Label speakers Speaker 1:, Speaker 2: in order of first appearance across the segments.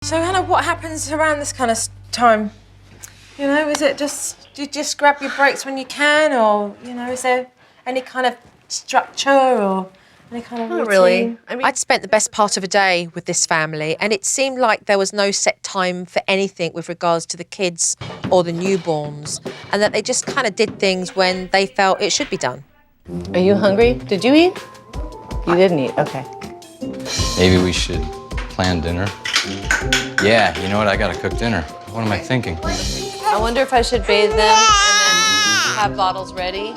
Speaker 1: So, Hannah, what happens around this kind of time? You know, is it just, do you just grab your breaks when you can, or, you know, is there any kind of structure or any kind of routine?
Speaker 2: Not really. I mean,
Speaker 3: I'd spent the best part of a day with this family, and it seemed like there was no set time for anything with regards to the kids or the newborns, and that they just kind of did things when they felt it should be done.
Speaker 2: Are you hungry? Did you eat? You didn't eat, okay.
Speaker 4: Maybe we should plan dinner. Yeah, you know what? I gotta cook dinner. What am I thinking?
Speaker 2: I wonder if I should bathe them and then have bottles ready.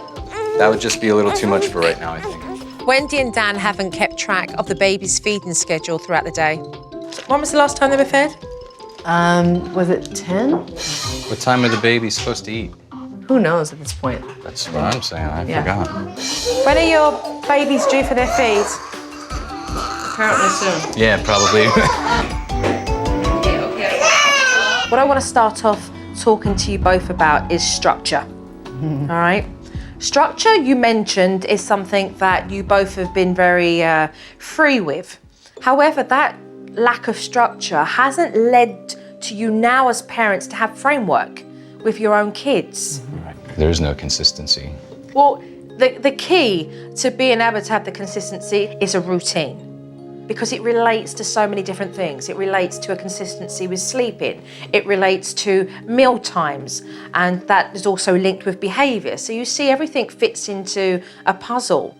Speaker 4: That would just be a little too much for right now, I think.
Speaker 3: Wendy and Dan haven't kept track of the baby's feeding schedule throughout the day.
Speaker 1: When was the last time they were fed?
Speaker 2: Was it 10?
Speaker 4: What time are the babies supposed to eat?
Speaker 2: Who knows at this point?
Speaker 4: That's what I'm saying. I
Speaker 2: Yeah.
Speaker 4: forgot.
Speaker 1: When are your babies due for their feeds?
Speaker 2: Apparently soon.
Speaker 4: Yeah, probably.
Speaker 1: What I want to start off talking to you both about is structure, all right? Structure, you mentioned, is something that you both have been very free with. However, that lack of structure hasn't led to you now as parents to have framework with your own kids.
Speaker 4: There's no consistency.
Speaker 1: Well, the key to being able to have the consistency is a routine, because it relates to so many different things. It relates to a consistency with sleeping. It relates to meal times, and that is also linked with behaviour. So you see, everything fits into a puzzle.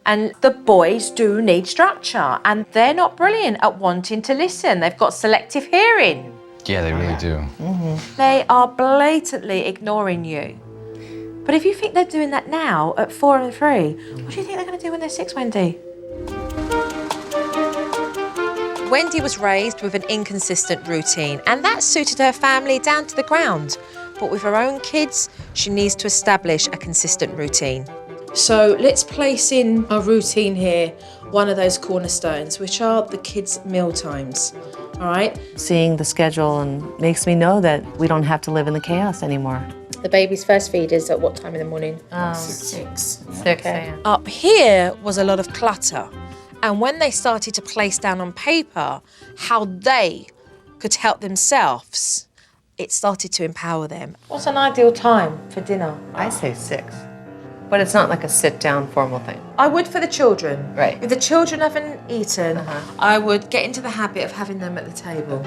Speaker 1: And the boys do need structure, and they're not brilliant at wanting to listen. They've got selective hearing.
Speaker 4: Yeah, they really do.
Speaker 1: They are blatantly ignoring you. But if you think they're doing that now at 4 and 3, what do you think they're going to do when they're 6, Wendy?
Speaker 3: Wendy was raised with an inconsistent routine, and that suited her family down to the ground. But with her own kids, she needs to establish a consistent routine.
Speaker 1: So let's place in our routine here one of those cornerstones, which are the kids' meal times, all right?
Speaker 2: Seeing the schedule and makes me know that we don't have to live in the chaos anymore.
Speaker 1: The baby's first feed is at what time in the morning?
Speaker 2: 6
Speaker 1: Okay.
Speaker 2: a.m.
Speaker 3: Up here was a lot of clutter, and when they started to place down on paper how they could help themselves, it started to empower them.
Speaker 1: What's an ideal time for dinner?
Speaker 2: I say 6. But it's not like a sit-down formal thing.
Speaker 1: I would for the children.
Speaker 2: Right.
Speaker 1: If the children haven't eaten, I would get into the habit of having them at the table.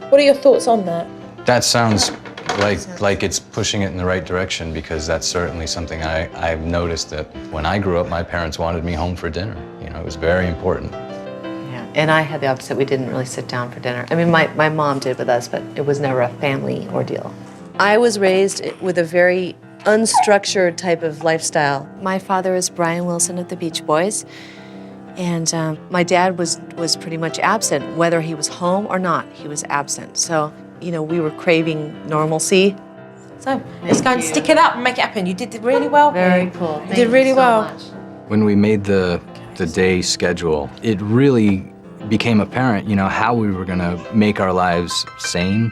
Speaker 1: What are your thoughts on that?
Speaker 4: That sounds like it's pushing it in the right direction, because that's certainly something I've noticed, that when I grew up, my parents wanted me home for dinner. You know, it was very important.
Speaker 2: Yeah, and I had the opposite. We didn't really sit down for dinner. I mean, my mom did with us, but it was never a family ordeal. I was raised with a very unstructured type of lifestyle. My father is Brian Wilson of the Beach Boys, and my dad was pretty much absent. Whether he was home or not, he was absent. So, you know, we were craving normalcy.
Speaker 1: So let's go and stick it up and make it happen. You did really well.
Speaker 2: Very cool.
Speaker 1: You did really well.
Speaker 4: When we made the day schedule, it really became apparent, you know, how we were gonna make our lives sane.